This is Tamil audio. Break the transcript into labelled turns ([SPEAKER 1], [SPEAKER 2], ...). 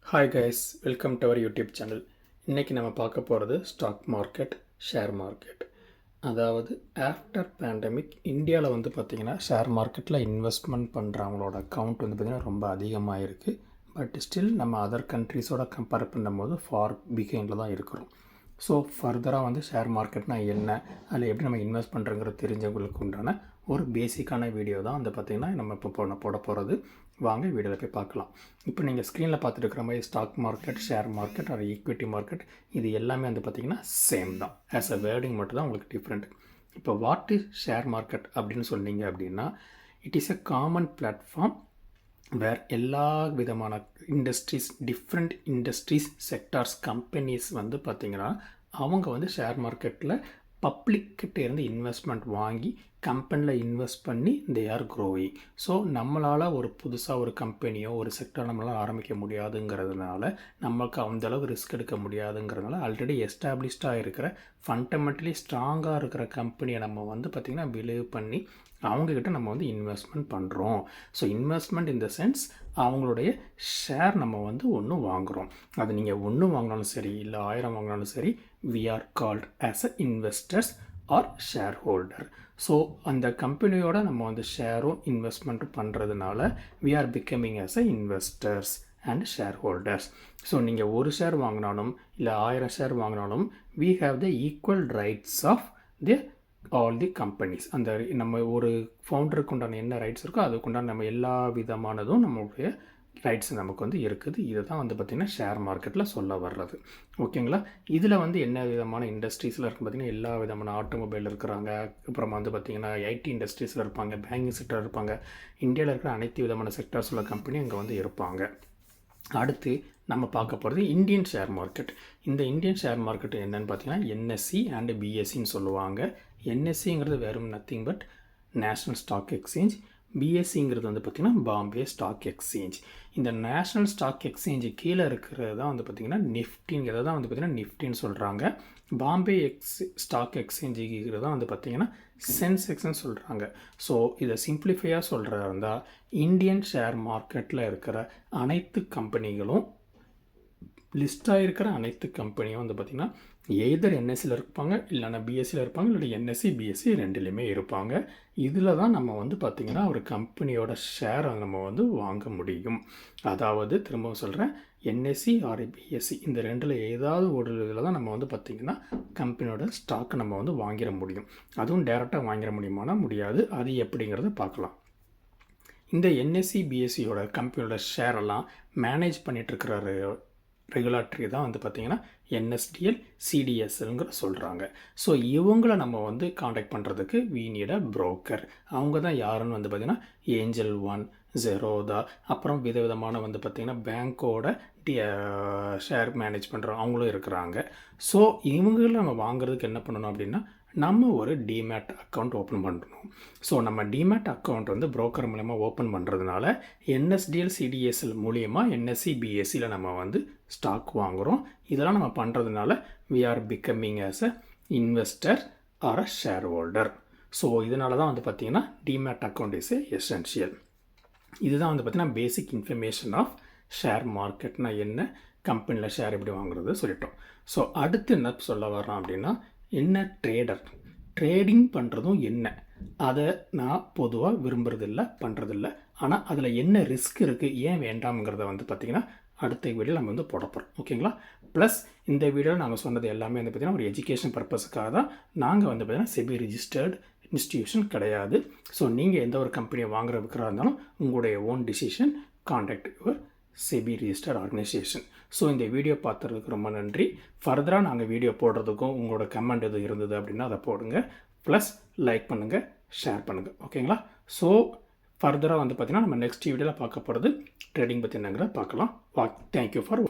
[SPEAKER 1] Hi guys, welcome to our YouTube channel. இன்றைக்கி நம்ம பார்க்க போகிறது ஸ்டாக் மார்க்கெட், ஷேர் மார்க்கெட். அதாவது ஆஃப்டர் பேண்டமிக் இந்தியாவில் வந்து பார்த்திங்கன்னா ஷேர் மார்க்கெட்டில் இன்வெஸ்ட்மெண்ட் பண்ணுறவங்களோட அக்கௌண்ட் வந்து பார்த்திங்கன்னா ரொம்ப அதிகமாக இருக்குது. பட் ஸ்டில் நம்ம அதர் கண்ட்ரீஸோட கம்பேர் பண்ணும்போது ஃபார் பிகைண்டில் தான் இருக்கிறோம். ஸோ ஃபர்தராக வந்து ஷேர் மார்க்கெட்னா என்ன, அதில் எப்படி நம்ம இன்வெஸ்ட் பண்ணுறங்கிறது தெரிஞ்சவங்களுக்கு உண்டான ஒரு பேசிக்கான வீடியோ தான் வந்து பார்த்திங்கன்னா நம்ம இப்போ போட போகிறது. வாங்க வீடியோவில் போய் பார்க்கலாம். இப்போ நீங்கள் ஸ்க்ரீனில் பார்த்துட்டு இருக்கிற மாதிரி stock market, share market or equity market இது எல்லாமே வந்து பார்த்திங்கன்னா சேம் தான். ஆஸ் அ வேர்டிங் மட்டும் தான் உங்களுக்கு டிஃப்ரெண்ட். இப்போ வாட் இஸ் ஷேர் மார்க்கெட் அப்படின்னு சொன்னீங்க அப்படின்னா, it is a common platform where எல்லா விதமான industries, different industries, sectors, companies வந்து பார்த்திங்கன்னா அவங்க வந்து ஷேர் மார்க்கெட்டில் பப்ளிக்கிட்ட இருந்து இன்வெஸ்ட்மெண்ட் வாங்கி கம்பெனியில் இன்வெஸ்ட் பண்ணி தே ஆர் க்ரோயிங். ஸோ நம்மளால் ஒரு புதுசாக ஒரு கம்பெனியோ ஒரு செக்டர் நம்மளால் ஆரம்பிக்க முடியாதுங்கிறதுனால, நம்மளுக்கு அந்தளவுக்கு ரிஸ்க் எடுக்க முடியாதுங்கிறதுனால ஆல்ரெடி எஸ்டாப்ளிஷ்டாக இருக்கிற ஃபண்டமெண்டலி ஸ்ட்ராங்காக இருக்கிற கம்பெனியை நம்ம வந்து பார்த்திங்கன்னா பிலீவ் பண்ணி அவங்கக்கிட்ட நம்ம வந்து இன்வெஸ்ட்மெண்ட் பண்ணுறோம். So investment in the sense அவங்களுடைய ஷேர் நம்ம வந்து ஒன்று வாங்குகிறோம். அது நீங்கள் ஒன்று வாங்கினாலும் சரி, இல்லை 1000 வாங்கினாலும் சரி, we are called as a investors or shareholder. So அந்த கம்பெனியோட நம்ம வந்து ஷேரும் இன்வெஸ்ட்மெண்ட்டும் பண்ணுறதுனால we are becoming as a investors and shareholders. So நீங்கள் ஒரு ஷேர் வாங்கினாலும் இல்லை 1000 ஷேர் வாங்கினாலும் we have the equal rights of the all the companies. அந்த நம்ம ஒரு ஃபவுண்டருக்கு உண்டான என்ன ரைட்ஸ் இருக்கோ அதுக்குண்டான நம்ம எல்லா விதமானதும் நம்மளுடைய ரைட்ஸ் நமக்கு வந்து இருக்குது. இதை தான் வந்து பார்த்திங்கன்னா ஷேர் மார்க்கெட்டில் சொல்ல வர்றது. ஓகேங்களா? இதில் வந்து என்ன விதமான இண்டஸ்ட்ரீஸில் இருக்குது பார்த்திங்கன்னா, எல்லா விதமான ஆட்டோமொபைல் இருக்கிறாங்க, அப்புறமா வந்து பார்த்திங்கன்னா ஐடி இண்டஸ்ட்ரீஸில் இருப்பாங்க, பேங்கிங் செக்டர் இருப்பாங்க, இந்தியாவில் இருக்கிற அனைத்து விதமான செக்டர்ஸ் உள்ள கம்பெனி அங்கே வந்து இருப்பாங்க. அடுத்து நம்ம பார்க்க போகிறது இந்தியன் ஷேர் மார்க்கெட். இந்த இந்தியன் ஷேர் மார்க்கெட் என்னென்னு பார்த்தீங்கன்னா என்எஸ்சி அண்டு பிஎஸ்சின்னு சொல்லுவாங்க. என்எஸ்சிங்கிறது வேறும் nothing but national stock exchange. பிஎஸ்சிங்கிறது வந்து பார்த்திங்கன்னா பாம்பே ஸ்டாக் எக்ஸ்சேஞ்ச். இந்த நேஷ்னல் ஸ்டாக் எக்ஸ்சேஞ்சு கீழே இருக்கிறது தான் வந்து பார்த்திங்கன்னா நிஃப்டிங்கிறத தான் வந்து பார்த்திங்கன்னா நிஃப்டின்னு சொல்கிறாங்க. பாம்பே ஸ்டாக் எக்ஸ்சேஞ்சுங்கிறது தான் வந்து பார்த்திங்கன்னா சென்செக்ஸ்ன்னு சொல்கிறாங்க. ஸோ இதை சிம்பிளிஃபையாக சொல்கிறதா இருந்தால் இந்தியன் ஷேர் மார்க்கெட்டில் இருக்கிற அனைத்து கம்பெனிகளும், லிஸ்ட்டாக இருக்கிற அனைத்து கம்பெனியும் வந்து பார்த்திங்கன்னா எய்தர் என்எஸ்சியில் இருப்பாங்க, இல்லைனா பிஎஸ்சியில் இருப்பாங்க, இல்லை என்எஸ்சி பிஎஸ்சி ரெண்டுலேயுமே இருப்பாங்க. இதில் தான் நம்ம வந்து பார்த்திங்கன்னா ஒரு கம்பெனியோட ஷேரை நம்ம வந்து வாங்க முடியும். அதாவது திரும்பவும் சொல்கிறேன், என்எஸ்சி ஆர் பிஎஸ்சி இந்த ரெண்டில் ஏதாவது ஒரு இதில் தான் நம்ம வந்து பார்த்திங்கன்னா கம்பெனியோட ஸ்டாக்கை நம்ம வந்து வாங்கிட முடியும். அதுவும் டேரெக்டாக வாங்கிட முடியுமானா முடியாது. அது எப்படிங்கிறத பார்க்கலாம். இந்த என்எஸ்சி பிஎஸ்சியோட கம்பெனியோட ஷேரெல்லாம் மேனேஜ் பண்ணிகிட்ருக்கிற ரெகுலேட்டரி தான் வந்து பார்த்திங்கன்னா என்எஸ்டிஎல் சிடிஎஸ்ங்கிற சொல்கிறாங்க. ஸோ இவங்களை நம்ம வந்து காண்டாக்ட் பண்ணுறதுக்கு வி நீட் அ புரோக்கர். அவங்க தான் யாருன்னு வந்து பார்த்திங்கன்னா ஏஞ்சல் ஒன், ஜெரோதா, அப்புறம் விதவிதமான வந்து பார்த்திங்கன்னா பேங்க்கோட ஷேர் மேனேஜ் பண்ணுற அவங்களும் இருக்கிறாங்க. ஸோ இவங்களை நம்ம வாங்குறதுக்கு என்ன பண்ணணும் அப்படின்னா, நம்ம ஒரு டிமேட் அக்கௌண்ட் ஓப்பன் பண்ணணும். ஸோ நம்ம டிமேட் அக்கௌண்ட் வந்து புரோக்கர் மூலமாக ஓப்பன் பண்ணுறதுனால என்எஸ்டிஎல் சிடிஎஸ்எல் மூலிமா என்எஸ்சி பிஎஸ்சியில் நம்ம வந்து ஸ்டாக் வாங்குகிறோம். இதெல்லாம் நம்ம பண்ணுறதுனால we are becoming as a investor or a shareholder. So இதனால தான் வந்து பார்த்திங்கன்னா டிமேட் அக்கௌண்ட் இஸ் எசென்ஷியல். இதுதான் வந்து பார்த்திங்கன்னா பேசிக் இன்ஃபர்மேஷன் ஆஃப் ஷேர் மார்க்கெட்னா என்ன, கம்பெனியில் ஷேர் எப்படி வாங்குறது சொல்லிட்டோம். ஸோ அடுத்து என்ன சொல்ல வரோம் அப்படின்னா, என்ன ட்ரேடர், ட்ரேடிங் பண்ணுறதும் என்ன, அதை நான் பொதுவாக விரும்புறதில்ல, பண்ணுறதில்ல. ஆனால் அதில் என்ன ரிஸ்க் இருக்குது, ஏன் வேண்டாம்ங்கிறத வந்து பார்த்திங்கன்னா அடுத்த வீடியோவில் நம்ம வந்து போட போகிறோம். ஓகேங்களா? ப்ளஸ் இந்த வீடியோவில் நாங்கள் சொன்னது எல்லாமே வந்து பார்த்திங்கன்னா ஒரு எஜுகேஷன் பர்பஸுக்காக தான். நாங்கள் வந்து பார்த்திங்கன்னா செபி ரிஜிஸ்டர்டு இன்ஸ்டிடியூஷன் கிடையாது. ஸோ நீங்கள் எந்த ஒரு கம்பெனியை வாங்குற விற்கிறா இருந்தாலும் உங்களுடைய own decision, contact your SEBI registered organisation. So இந்த வீடியோ பார்த்துறதுக்கு ரொம்ப நன்றி. ஃபர்தராக நாங்கள் வீடியோ போடுறதுக்கும் உங்களோட கமெண்ட் எதுவும் இருந்தது அப்படின்னா அதை போடுங்க. ப்ளஸ் லைக் பண்ணுங்கள், ஷேர் பண்ணுங்கள். ஓகேங்களா? ஸோ ஃபர்தராக வந்து பார்த்திங்கன்னா நம்ம நெக்ஸ்ட் வீடியோவில் பார்க்க போகிறது ட்ரேடிங் பற்றி என்னங்கிறத பார்க்கலாம். Thank you for